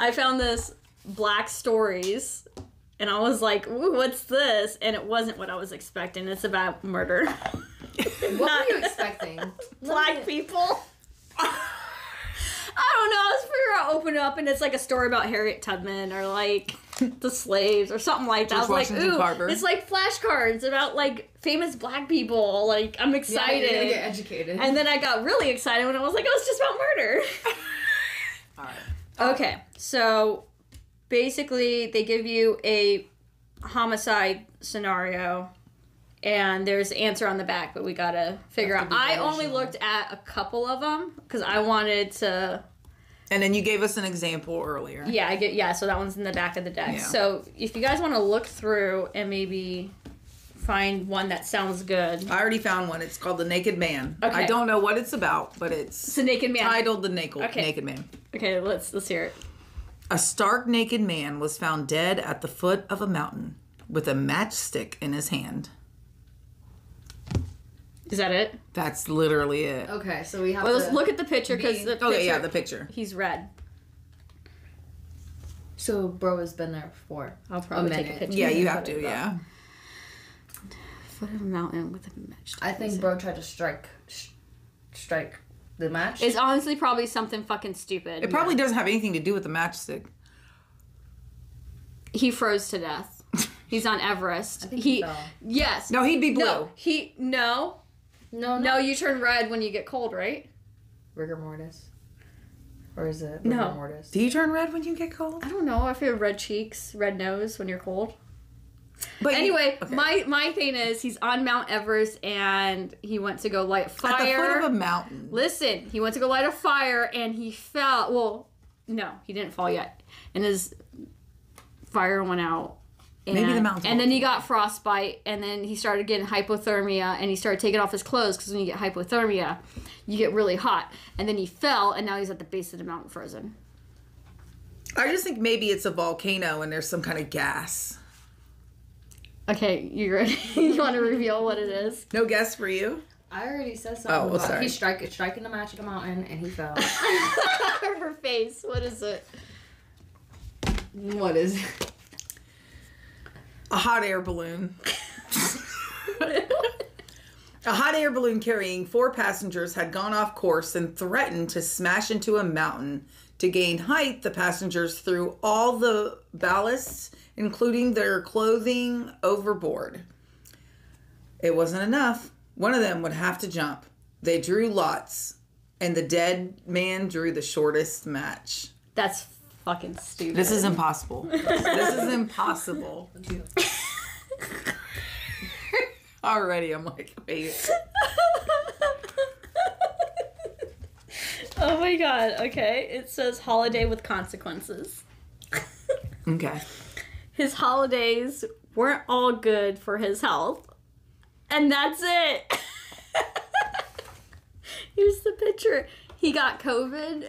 I found this Black Stories, and I was like, ooh, what's this? And it wasn't what I was expecting. It's about murder. What were you expecting? Black people. I don't know. I was figuring out open it up, and it's like a story about Harriet Tubman or like the slaves or something like that. George I was like, ooh, Carver. it's like flashcards about like famous Black people. Like, I'm excited. Yeah, you're gonna get educated. And then I got really excited when I was like, oh, it's just about murder. All right. Okay, so basically they give you a homicide scenario and there's an answer on the back, but we gotta figure out. I only looked at a couple of them because I wanted to. And then you gave us an example earlier. Yeah, so that one's in the back of the deck. Yeah. So if you guys want to look through and maybe find one that sounds good. I already found one. It's called The Naked Man. Okay. I don't know what it's about, but it's a naked man. Titled The Naked Man. Okay, let's hear it. A stark naked man was found dead at the foot of a mountain with a matchstick in his hand. Is that it? That's literally it. Okay, so we have Well, to... let's look at the picture because the picture... Okay, yeah, the picture. He's red. So, bro has been there for I'll probably a take minute. a picture. Yeah, you have to, yeah. Foot of a mountain with a match. I think bro tried to strike the match. It's honestly probably something fucking stupid. It probably doesn't have anything to do with the matchstick. He froze to death. He's on Everest. I think he fell. Yes. No, he'd be blue. No, you turn red when you get cold, right? Rigor mortis. Or is it No. rigor mortis? Do you turn red when you get cold? I don't know. I feel red cheeks, red nose when you're cold. But Anyway, okay. my thing is he's on Mount Everest and he went to go light a fire. At the foot of a mountain. Listen, he went to go light a fire and he fell. Well, no, he didn't fall yet. And his fire went out. And, Maybe the mountain's and then he got frostbite, and then he started getting hypothermia, and he started taking off his clothes because when you get hypothermia, you get really hot. And then he fell, and now he's at the base of the mountain frozen. I just think maybe it's a volcano and there's some kind of gas. Okay, you ready? You want to reveal what it is? No guess for you? I already said something. Oh, well, about sorry. He's striking the match at the mountain, and he fell. Her face. What is it? What is it? A hot air balloon. A hot air balloon carrying 4 passengers had gone off course and threatened to smash into a mountain. To gain height, the passengers threw all the ballasts, including their clothing, overboard. It wasn't enough. One of them would have to jump. They drew lots, and the dead man drew the shortest match. That's fucking stupid. This is impossible. This is impossible. Already, I'm like, wait. Oh my god, okay. It says holiday with consequences. Okay. His holidays weren't all good for his health. And that's it. Here's the picture. He got COVID.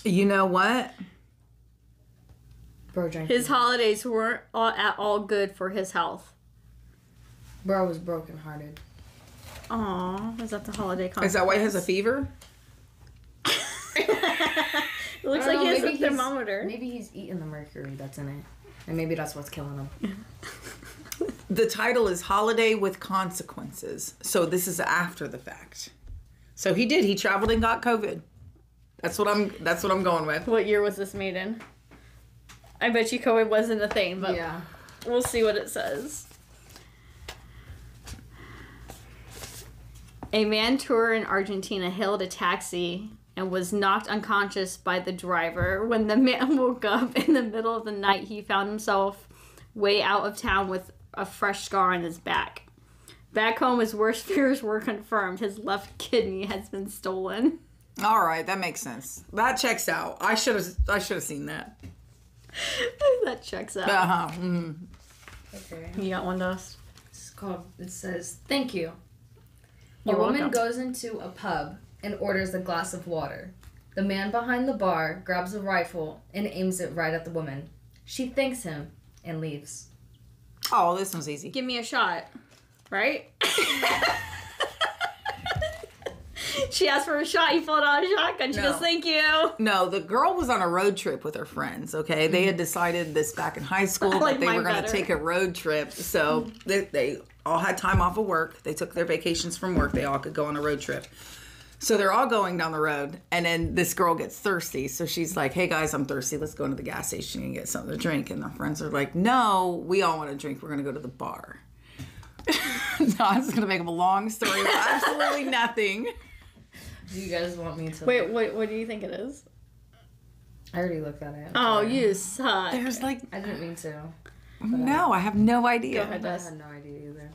You know what? Bro drank. His holidays weren't at all good for his health. Bro was brokenhearted. Aw, is that the holiday consequence? Is that why he has a fever? It looks like he has a thermometer. Maybe he's eating the mercury that's in it. And maybe that's what's killing him. The title is Holiday with Consequences. So this is after the fact. So he did. He traveled and got COVID. That's what I'm going with. What year was this made in? I bet you COVID wasn't a thing, but Yeah. we'll see what it says. A man tour in Argentina hailed a taxi and was knocked unconscious by the driver. When the man woke up in the middle of the night, he found himself way out of town with a fresh scar on his back. Back home, his worst fears were confirmed. His left kidney has been stolen. All right, that makes sense. That checks out. I should have seen that. That checks out. Uh-huh. Mm. Okay. You got one, Dust? It says, thank you. You're a woman welcome. goes into a pub and orders a glass of water. The man behind the bar grabs a rifle and aims it right at the woman. She thanks him and leaves. Oh, this one's easy. Give me a shot. Right? She asked for a shot. You pulled out a shotgun. She goes, thank you. No, the girl was on a road trip with her friends, okay? They had decided this back in high school like that they were going to better. take a road trip. So they all had time off of work. They took their vacations from work. They all could go on a road trip. So they're all going down the road. And then this girl gets thirsty. So she's like, hey, guys, I'm thirsty. Let's go into the gas station and get something to drink. And their friends are like, no, we all want to drink. We're going to go to the bar. No, I'm just going to make up a long story of absolutely nothing. Do you guys want me to... Wait, what do you think it is? I already looked at it. Oh, you suck. There's like... I didn't mean to. No, I have no idea. Go ahead, I Des. had no idea either.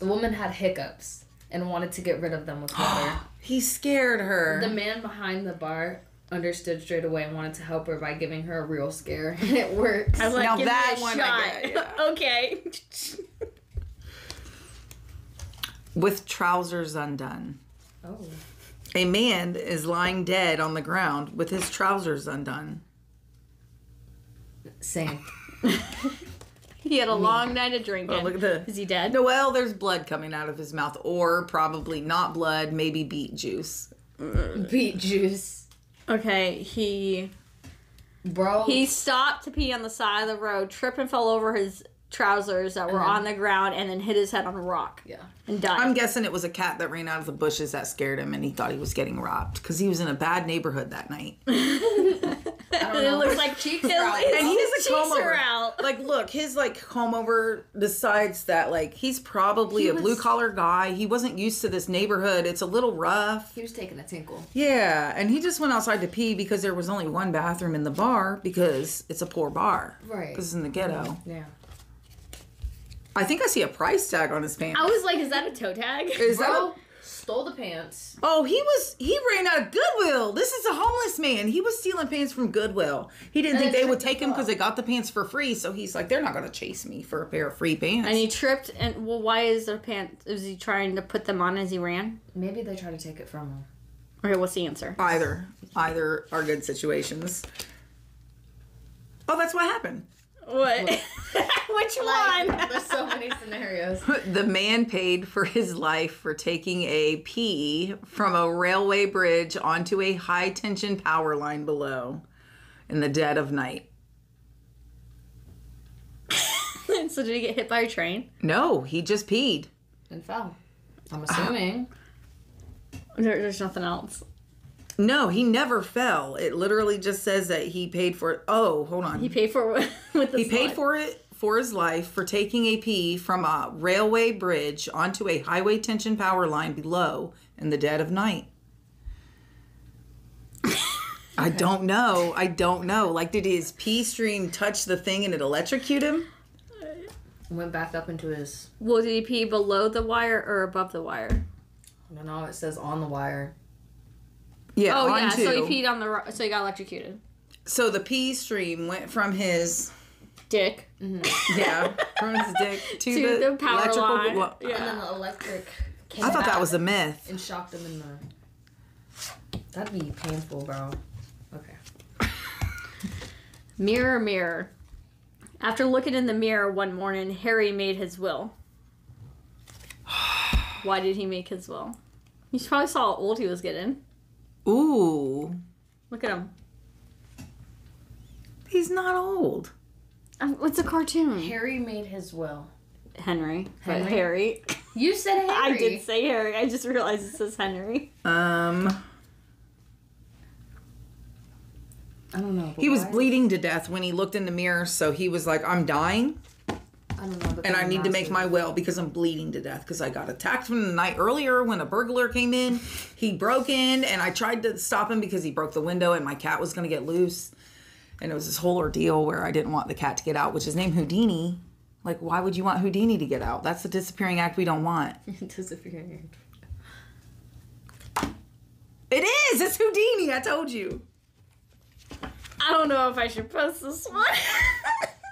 The woman had hiccups and wanted to get rid of them with water. He scared her. The man behind the bar understood straight away and wanted to help her by giving her a real scare, and it worked. I was like, Now give that me a one shot. I get, yeah. Okay. With trousers undone. Oh. A man is lying dead on the ground with his trousers undone. Same. He had a long night of drinking. Oh, look at the... Is he dead? Noel, there's blood coming out of his mouth. Or probably not blood, maybe beet juice. Beet juice. Okay, Bro. he stopped to pee on the side of the road, tripped and fell over his trousers that were on the ground, and then hit his head on a rock. Yeah. And died. I'm guessing it was a cat that ran out of the bushes that scared him and he thought he was getting robbed because he was in a bad neighborhood that night. I don't It know. looks like cheeks his, are out. his And he's a cheeks comb are over. out. Like, look, his, like, comb over decides that, like, he's probably a blue-collar guy. He wasn't used to this neighborhood. It's a little rough. He was taking a tinkle. Yeah, and he just went outside to pee because there was only one bathroom in the bar because it's a poor bar. Right. Because it's in the ghetto. Yeah. I think I see a price tag on his pants. I was like, is that a toe tag? Is that Bro a... stole the pants. Oh, he ran out of Goodwill. This is a homeless man. He was stealing pants from Goodwill. He didn't And think it they would tripped take him him because up. they got the pants for free. So he's like, they're not going to chase me for a pair of free pants. And he tripped, and well, why is the pants? Was he trying to put them on as he ran? Maybe they tried to take it from him. Okay, what's the answer? Either are good situations. Oh, that's what happened. What? Which one? There's so many scenarios. The man paid for his life for taking a pee from a railway bridge onto a high tension power line below in the dead of night. So did he get hit by a train? No, he just peed. And fell. I'm assuming. There's nothing else. No, he never fell. It literally just says that he paid for it. Oh, hold on. He paid for it with the He paid slide. for it for his life for taking a pee from a railway bridge onto a highway tension power line below in the dead of night. I don't know. Like, did his pee stream touch the thing and it electrocute him? Went back up into his... Well, did he pee below the wire or above the wire? I don't know. It says on the wire. Yeah, Oh, yeah, onto. so he peed on the... So he got electrocuted. So the pee stream went from his... Dick. Yeah, from his dick to, To the power electrical... line. Well, And Yeah. then the electric came I thought that back was a myth. and shocked him in the... That'd be painful, bro. Okay. Mirror, mirror. After looking in the mirror one morning, Harry made his will. Why did he make his will? You probably saw how old he was getting. Ooh, Look at him. he's not old. It's a cartoon. Harry made his will. Henry. But Henry? Harry. You said Harry. I did say Harry. I just realized it says Henry. I don't know. He was why? bleeding to death when he looked in the mirror, so he was like, I'm dying, I don't know. But and then I need to make massive- my will because I'm bleeding to death because I got attacked from the night earlier when a burglar came in. He broke in, and I tried to stop him because he broke the window, and my cat was going to get loose. And it was this whole ordeal where I didn't want the cat to get out, which is named Houdini. Like, why would you want Houdini to get out? That's the disappearing act we don't want. Disappearing. It is! It's Houdini, I told you. I don't know if I should post this one.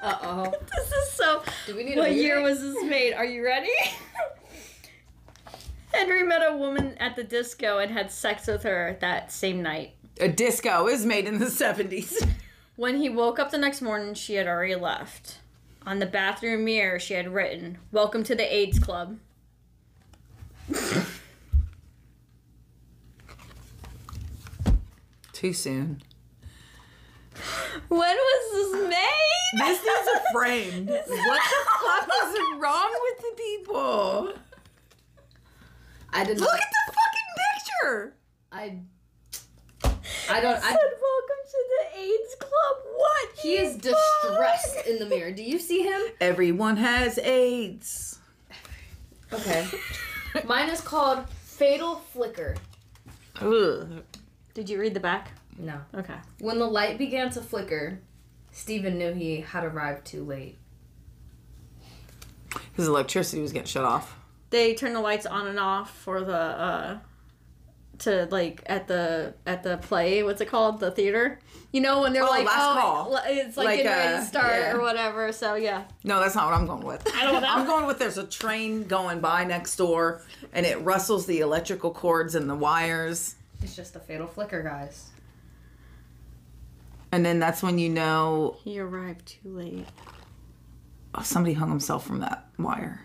Uh-oh. This is so... Do we need What a year music? was this made? Are you ready? Henry met a woman at the disco and had sex with her that same night. A disco is made in the 70s. When he woke up the next morning, she had already left. On the bathroom mirror, she had written, "Welcome to the AIDS Club." Too soon. When was this made? This is a frame. What the fuck is wrong with the people? I didn't Look at the fucking picture. I I don't. said, welcome to the AIDS Club. What? He is distressed in the mirror. Do you see him? Everyone has AIDS. Okay. Mine is called Fatal Flicker. Ugh. Did you read the back? No. Okay. When the light began to flicker, Stephen knew he had arrived too late. His electricity was getting shut off. They turn the lights on and off for the to like at the play. What's it called? The theater. You know when they're like, last call. It's like getting ready to start or whatever. So yeah. No, that's not what I'm going with. I don't know. I'm going with there's a train going by next door, and it rustles the electrical cords and the wires. It's just a fatal flicker, guys. And then that's when you know He arrived too late. somebody hung himself from that wire.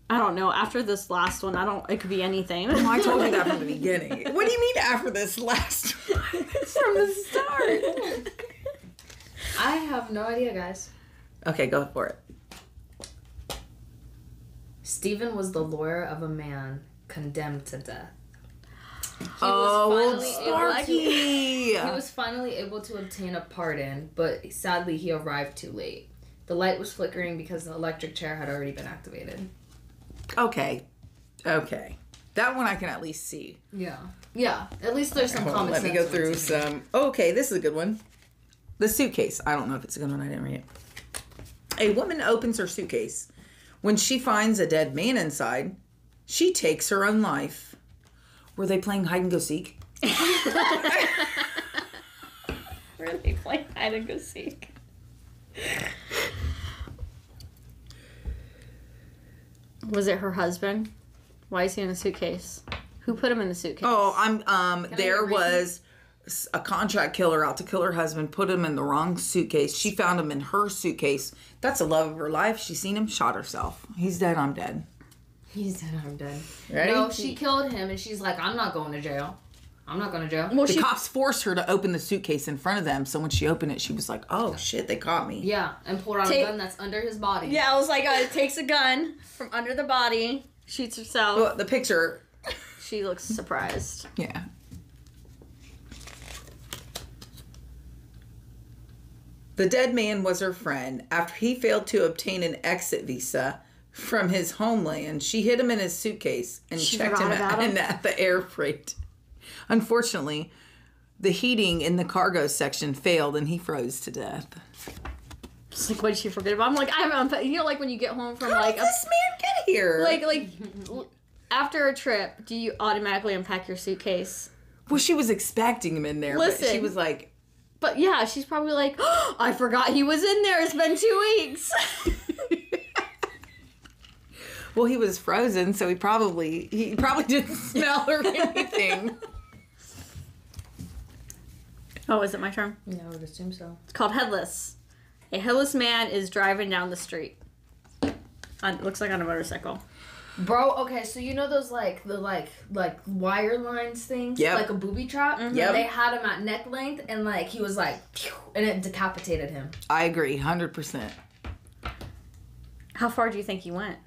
I don't know. After this last one, it could be anything. Well, I told you that from the beginning. What do you mean after this last one? From the start. I have no idea, guys. Okay, go for it. Stephen was the lawyer of a man condemned to death. Sparky! He was finally able to obtain a pardon, but sadly he arrived too late. The light was flickering because the electric chair had already been activated. Okay. That one I can at least see. Yeah. Yeah. At least there's some Hold on, common let sense. me go through some. Okay, this is a good one. The suitcase. I don't know if it's a good one. I didn't read it. A woman opens her suitcase. When she finds a dead man inside, she takes her own life. Were they playing hide and go seek? Were they playing hide and go seek? Was it her husband? Why is he in a suitcase? Who put him in the suitcase? Oh, there was a contract killer out to kill her husband, put him in the wrong suitcase. She found him in her suitcase. That's the love of her life. She seen him, shot herself. He's dead, I'm dead. He's dead, I'm dead. Ready? No, she killed him and she's like, I'm not going to jail. I'm not going to jail. Well, The cops forced her to open the suitcase in front of them, so when she opened it, she was like, oh shit, they caught me. Yeah, and pulled out a gun that's under his body. Yeah, I was like, takes a gun from under the body, shoots herself. Well, the picture, She looks surprised. yeah. The dead man was her friend. After he failed to obtain an exit visa from his homeland, she hid him in his suitcase and She checked him forgot about him? at the air freight. Unfortunately, the heating in the cargo section failed and he froze to death. Just like, what did she forget about? I'm like, I haven't unpacked. You know, like when you get home from How like did this man get here? like after a trip, do you automatically unpack your suitcase? Well, she was expecting him in there, but she Listen. was like, But yeah, she's probably like, oh, I forgot he was in there. It's been 2 weeks. well, he was frozen, so he probably didn't smell or anything. Oh, is it my turn? Yeah, I would assume so. It's called Headless. A headless man is driving down the street. Looks like on a motorcycle. Bro, okay, so you know those like wire lines things? Yep. Like a booby trap? Mm-hmm. Yep. They had him at neck length and like he was like phew, and it decapitated him. I agree, 100%. How far do you think he went?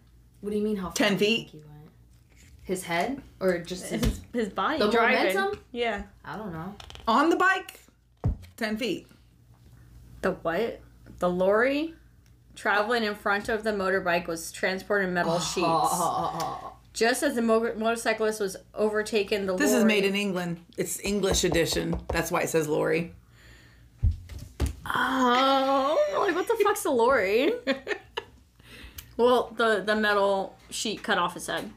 What do you mean how far 10 do you feet? think he went? His head? Or just His body. the driving. momentum? Yeah. I don't know. On the bike, 10 feet. The what? The lorry traveling in front of the motorbike was transporting metal sheets. Just as the motorcyclist was overtaken, the This lorry... is made in England. It's English edition. That's why it says lorry. Oh, like what the fuck's a lorry? Well, the metal sheet cut off his head.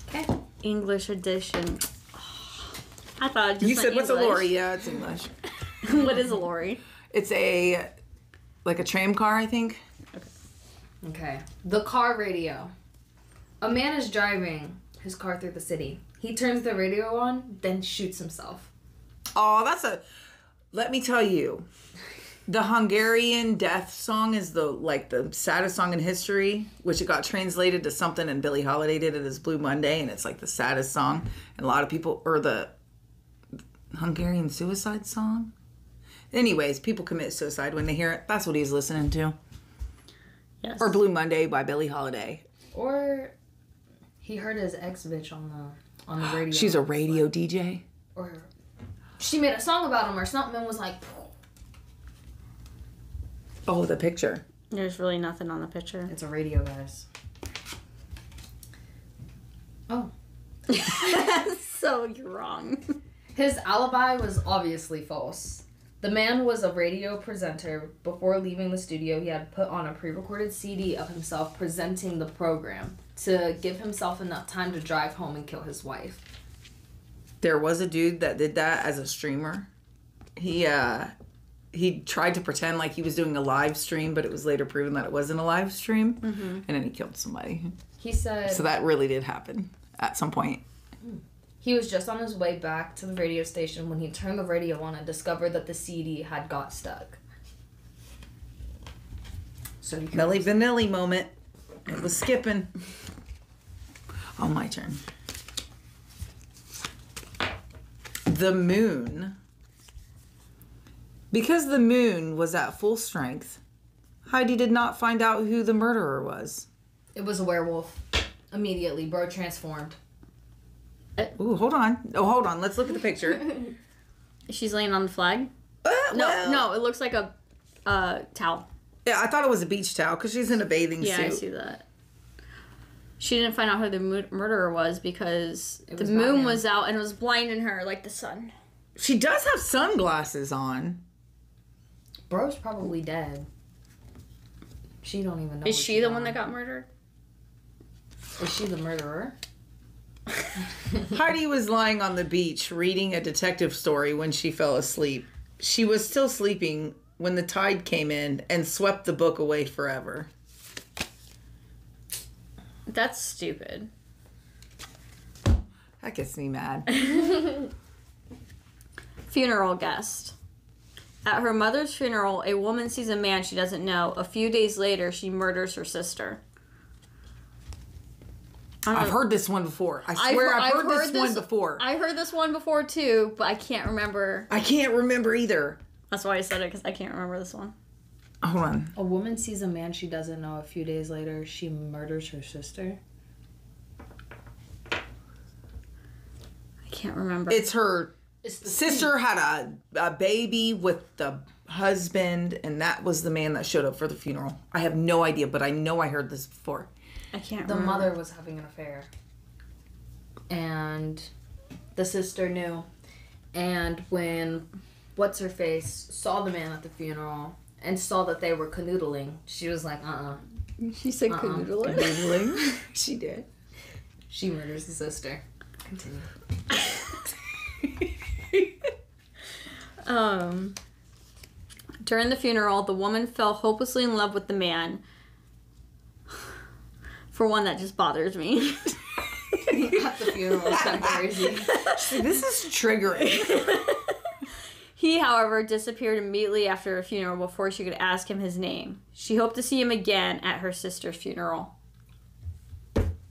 Okay. English edition. I thought it just You said, what's a English. lorry? Yeah, it's English. What is a lorry? It's like a tram car, I think. Okay. The car radio. A man is driving his car through the city. He turns the radio on, then shoots himself. Oh, let me tell you, the Hungarian death song is the saddest song in history, which it got translated to something and Billie Holiday did it as Blue Monday, and it's like the saddest song. And a lot of people, Hungarian suicide song? Anyways, people commit suicide when they hear it. That's what he's listening to. Yes. Or Blue Monday by Billie Holiday. Or he heard his ex-bitch on the radio. She's a radio DJ? Or she made a song about him or something and was like... Oh, the picture. There's really nothing on the picture. It's a radio, guys. Oh. So you're wrong. His alibi was obviously false. The man was a radio presenter. Before leaving the studio, he had put on a pre-recorded CD of himself presenting the program to give himself enough time to drive home and kill his wife. There was a dude that did that as a streamer. He tried to pretend like he was doing a live stream, but it was later proven that it wasn't a live stream. Mm-hmm. And then he killed somebody. He said... So that really did happen at some point. He was just on his way back to the radio station when he turned the radio on and discovered that the CD had got stuck. So he Milli Vanilli moment. It was skipping. Oh, my turn. The moon. Because the moon was at full strength, Heidi did not find out who the murderer was. It was a werewolf. Immediately, bro transformed. Ooh, hold on. Oh, hold on. Let's look at the picture. She's laying on the flag? No, it looks like a towel. Yeah, I thought it was a beach towel because she's in a bathing suit. Yeah, I see that. She didn't find out who the murderer was because the moon Batman. was out and it was blinding her like the sun. She does have sunglasses on. Bro's probably dead. She don't even know. Is she the one that got murdered? Is she the murderer? Heidi was lying on the beach reading a detective story when she fell asleep. She was still sleeping when the tide came in and swept the book away forever. That's stupid. That gets me mad. Funeral guest. At her mother's funeral, a woman sees a man she doesn't know. A few days later, she murders her sister. I've heard this one before. I swear I've heard this one before. I heard this one before too, but I can't remember. I can't remember either. That's why I said it, because I can't remember this one. Hold on. A woman sees a man she doesn't know. A few days later, she murders her sister. I can't remember. It's her It's the sister had a baby with the husband, and that was the man that showed up for the funeral. I have no idea, but I know I heard this before. I can't The remember. mother was having an affair. And the sister knew. And when What's-Her-Face saw the man at the funeral and saw that they were canoodling, she was like, She said canoodling. Canoodling? She did. She murders the sister. Continue. During the funeral, the woman fell hopelessly in love with the man. For one, that just bothers me. At the funeral, it's kind of crazy. This is triggering. He, however, disappeared immediately after her funeral before she could ask him his name. She hoped to see him again at her sister's funeral.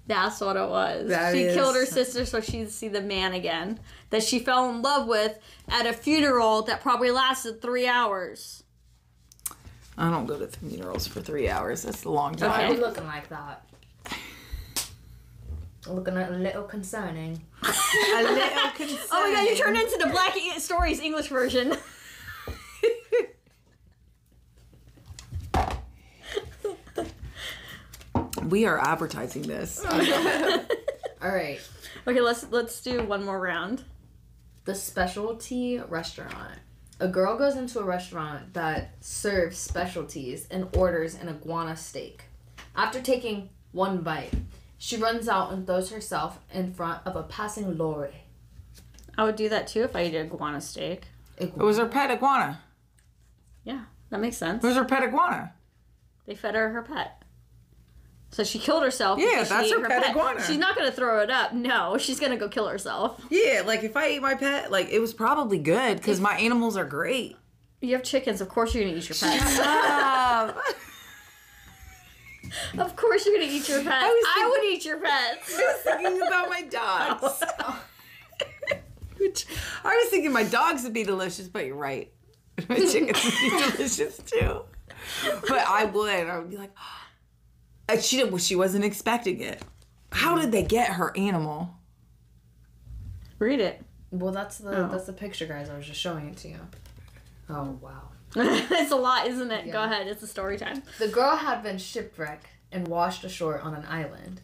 That's what it was. She killed her sister so she'd see the man again that she fell in love with at a funeral that probably lasted 3 hours. I don't go to funerals for 3 hours. That's a long time. Why are we looking like that? Looking a little concerning. A little concerning. Oh my god, you turned into the Black Stories English version. We are advertising this. All right. Okay, let's do one more round. The specialty restaurant. A girl goes into a restaurant that serves specialties and orders an iguana steak. After taking one bite, she runs out and throws herself in front of a passing lorry. I would do that too if I ate iguana steak. It was her pet iguana. Yeah, that makes sense. It was her pet iguana. They fed her pet. So she killed herself. Yeah, because that's she ate her pet iguana. She's not going to throw it up. No, she's going to go kill herself. Yeah, like if I ate my pet, like it was probably good because my animals are great. You have chickens. Of course you're going to eat your pets. Stop. Of course you're going to eat your pets. I would eat your pets. I was thinking about my dogs. Which I was thinking my dogs would be delicious, but you're right. My chickens would be delicious too. But I would be like, and she wasn't expecting it. How did they get her animal? Read it. Well, that's the picture, guys. I was just showing it to you. Oh, wow. It's a lot, isn't it? Yeah. Go ahead. It's a story time. The girl had been shipwrecked and washed ashore on an island.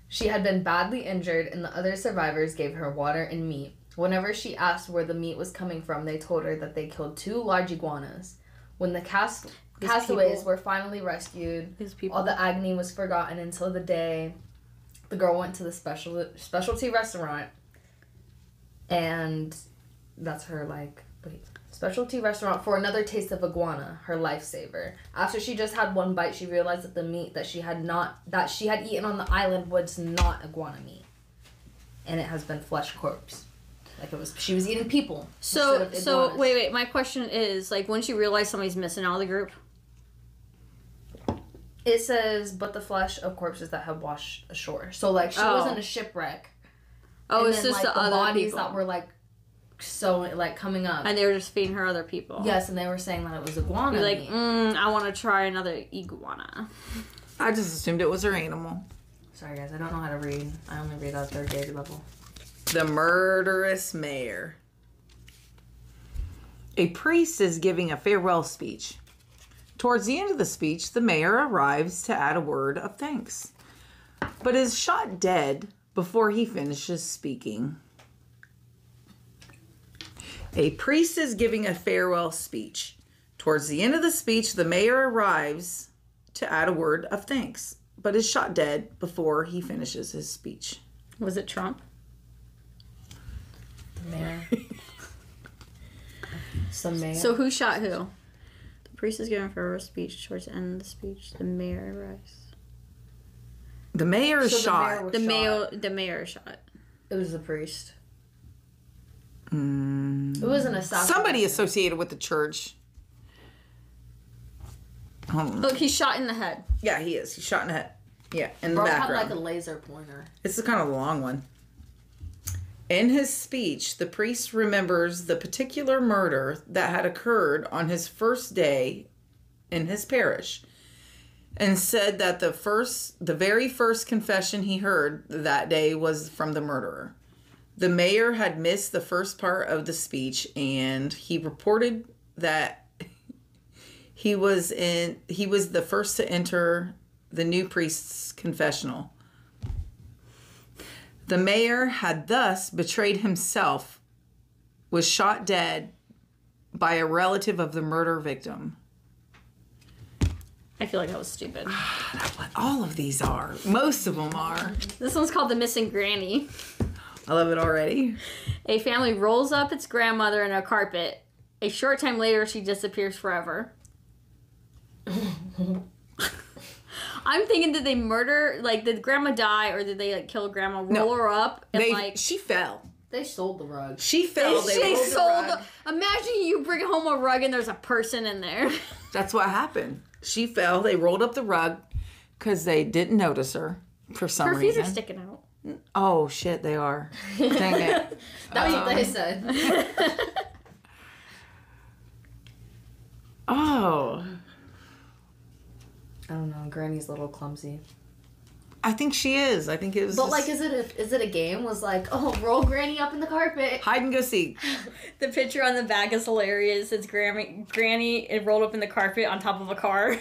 She had been badly injured, and the other survivors gave her water and meat. Whenever she asked where the meat was coming from, they told her that they killed 2 large iguanas. When the castaways were finally rescued, all the agony was forgotten until the day the girl went to the specialty restaurant, and that's her, specialty restaurant for another taste of iguana, her lifesaver. After she just had one bite, she realized that the meat that she had eaten on the island was not iguana meat, and it has been flesh corpse. She was eating people. So wait. My question is, when she realized somebody's missing out of the group. It says, but the flesh of corpses that have washed ashore. So she wasn't a shipwreck. Oh, it's then, just the other bodies people that were coming up. and they were just feeding her other people. Yes, and they were saying that it was iguana. You're meat. I want to try another iguana. I just assumed it was her animal. Sorry, guys, I don't know how to read. I only read at 3rd grade level. The murderous mayor. A priest is giving a farewell speech. Towards the end of the speech, the mayor arrives to add a word of thanks, but is shot dead before he finishes speaking. A priest is giving a farewell speech. Towards the end of the speech, the mayor arrives to add a word of thanks, but is shot dead before he finishes his speech. Was it Trump? The mayor. Some mayor. So who shot who? The priest is giving a farewell speech. Towards the end of the speech, the mayor arrives. The mayor is shot. The mayor is shot. It was the priest. It was an assassin. Somebody associated with the church. Look, he's shot in the head. Yeah, he is. He's shot in the head. Yeah, in the Bro background. had a laser pointer. It's kind of a long one. In his speech, the priest remembers the particular murder that had occurred on his first day in his parish, and said that the very first confession he heard that day was from the murderer. The mayor had missed the first part of the speech, and he reported that he was the first to enter the new priest's confessional. The mayor had thus betrayed himself, was shot dead by a relative of the murder victim. I feel like that was stupid. That's what all of these are. Most of them are. This one's called The Missing Granny. I love it already. A family rolls up its grandmother in a carpet. A short time later, she disappears forever. I'm thinking, did they murder, did grandma die, or did they, kill grandma, roll her up, and, she fell. They sold the rug. She fell. They rolled sold the rug. Imagine you bring home a rug and there's a person in there. That's what happened. She fell. They rolled up the rug because they didn't notice her for some Her feet reason. are sticking out. Oh, shit, they are. Dang it. That's what they said. Oh. I don't know. Granny's a little clumsy. I think she is. I think it was. But is it a game? Was roll Granny up in the carpet. Hide and go seek. The picture on the back is hilarious. It's Granny rolled up in the carpet on top of a car.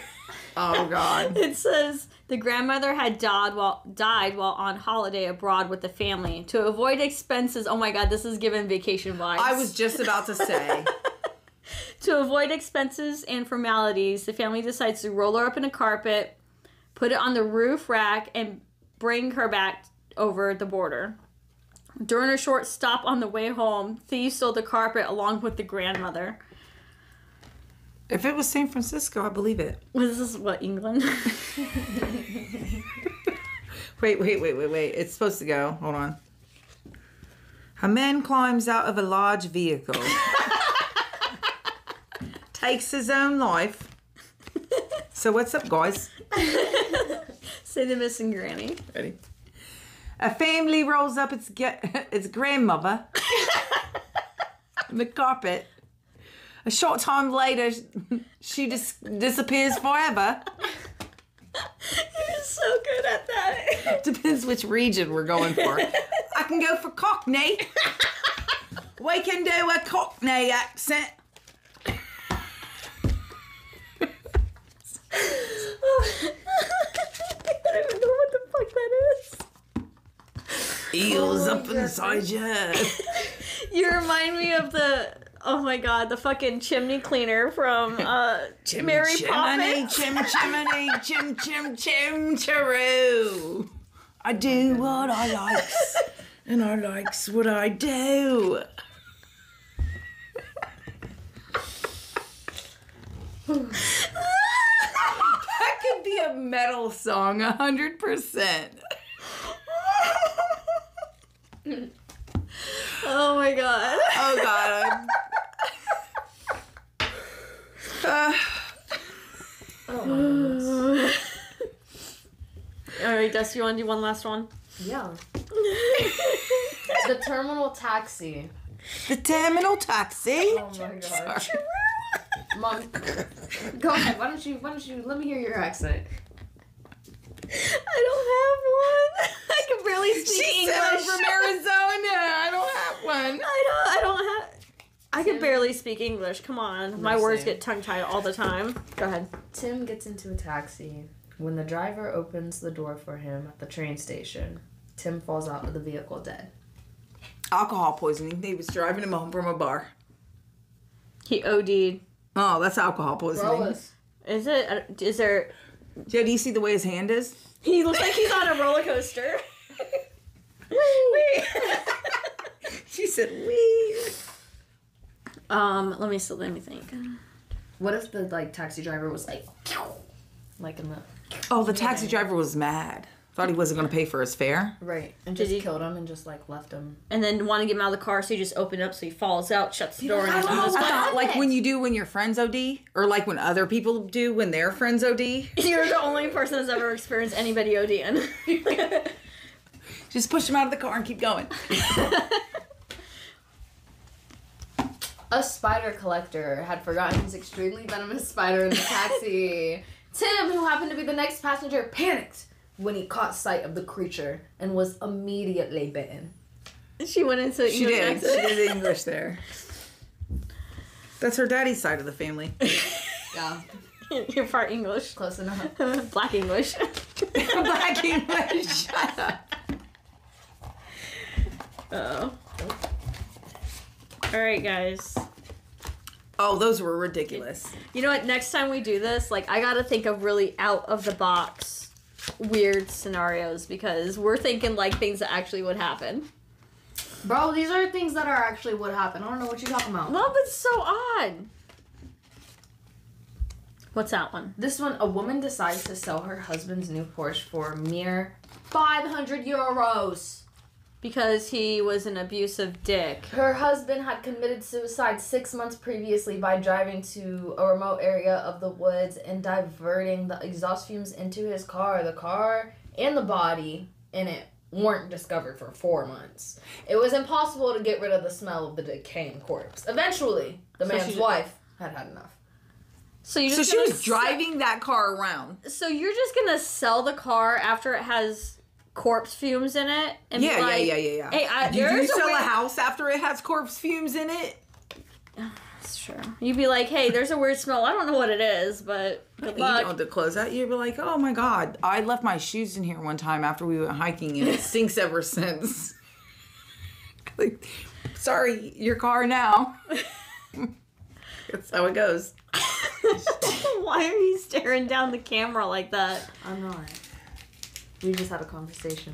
Oh, God. It says the grandmother had died while on holiday abroad with the family. To avoid expenses, oh my God, this is giving vacation vibes. I was just about to say. To avoid expenses and formalities, the family decides to roll her up in a carpet, put it on the roof rack, and bring her back over the border. During a short stop on the way home, thieves stole the carpet along with the grandmother. If it was San Francisco, I believe it. Was this England? Wait. It's supposed to go. Hold on. A man climbs out of a large vehicle. Takes his own life. So what's up, guys? Say the missing granny. Ready? A family rolls up its grandmother the carpet. A short time later, she just disappears forever. You're so good at that. Depends which region we're going for. I can go for Cockney. We can do a Cockney accent. I don't even know what the fuck that is. Eels up inside your head. You remind me of the, oh my god, the fucking chimney cleaner from Mary Poppins. Chim chimney, chim chim chim chiroo. I do what I likes, and I likes what I do. That could be a metal song, 100%. Oh my god. Oh god. Oh my goodness. Alright, Dust, you want to do one last one? Yeah. The terminal taxi. The terminal taxi. Oh my gosh. Mom, go ahead. Why don't you let me hear your accent? I don't have one. I can barely speak She English. said I'm from Arizona. I don't have one. I don't have. I can barely speak English. Come on, my words get tongue tied all the time. Go ahead. Tim gets into a taxi. When the driver opens the door for him at the train station, Tim falls out of the vehicle dead. Alcohol poisoning. They was driving him home from a bar. He OD'd. Oh, that's alcohol poisoning. Is it? Is there? Joe, do you see the way his hand is? He looks like he's on a roller coaster. Wee. She said, "Wee." Let me think. What if the taxi driver was like in the Oh, the taxi driver was mad. Thought he wasn't going to pay for his fare. right and just killed him and just left him. And then want to get him out of the car, so he just opened it up, so he falls out, shuts the door, and he's on his I way. thought like when you do when your friends OD, or like when other people do when their friends OD. You're the only person that's ever experienced anybody ODing. Just push them out of the car and keep going. A spider collector had forgotten his extremely venomous spider in the taxi. Tim, who happened to be the next passenger, panicked when he caught sight of the creature and was immediately bitten. She went into She did. She did English there. That's her daddy's side of the family. Yeah, You're part English. close enough. Black English. Black English. Shut up. Oh. Alright, guys. Oh, those were ridiculous. You know what? Next time we do this, I gotta think of really out of the box weird scenarios, because we're thinking things that actually would happen. Bro, these are things that are actually what happened. I don't know what you're talking about. Well, but it's so odd. What's that one? This one, a woman decides to sell her husband's new Porsche for a mere 500 euros. Because he was an abusive dick. Her husband had committed suicide 6 months previously by driving to a remote area of the woods and diverting the exhaust fumes into his car. The car and the body in it weren't discovered for 4 months. It was impossible to get rid of the smell of the decaying corpse. Eventually, the man's wife had had enough. So you So just she was driving that car around. So you're just gonna sell the car after it has corpse fumes in it? And Yeah. Hey, Do you there's sell way- a house after it has corpse fumes in it? That's true. You'd be like, hey, there's a weird smell. I don't know what it is, but good You luck. don't have to close out. You'd be like, oh my god, I left my shoes in here one time after we went hiking and it stinks ever since. Sorry, your car now. That's how it goes. Why are you staring down the camera like that? I'm not. We just had a conversation.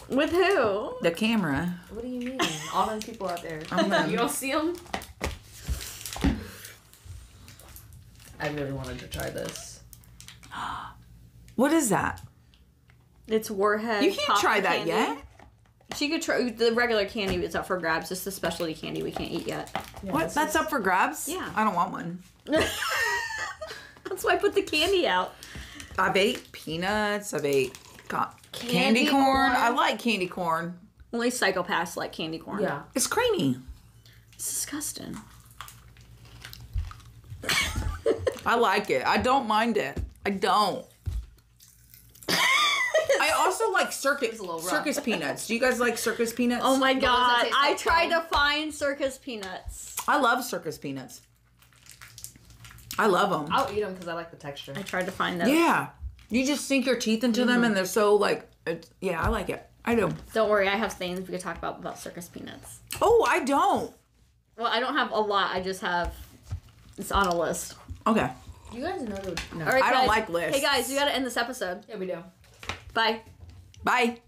With who? The camera. What do you mean? All them people out there. them. You don't see them? I really wanted to try this. What is that? It's Warhead. You can't Pop try that candy. yet. She could try the regular candy. It's up for grabs. It's the specialty candy we can't eat yet. Yeah, What? That's up for grabs? Yeah. I don't want one. That's why I put the candy out. I've ate peanuts. I've ate candy corn. I like candy corn. Only psychopaths like candy corn. Yeah. It's creamy. It's disgusting. I like it. I don't mind it. I don't. I also like circus peanuts. Do you guys like circus peanuts? Oh my god. taste I like tried foam? to find circus peanuts. I love circus peanuts. I love them. I'll eat them because I like the texture. I tried to find those. Yeah. You just sink your teeth into them and they're so like, yeah, I like it. I do. Don't worry, I have things we could talk about circus peanuts. Oh, I don't. Well, I don't have a lot. I just have... It's on a list. Okay. You guys know the... No. All right, I don't guys. like lists. Hey, guys, we gotta end this episode. Yeah, we do. Bye. Bye.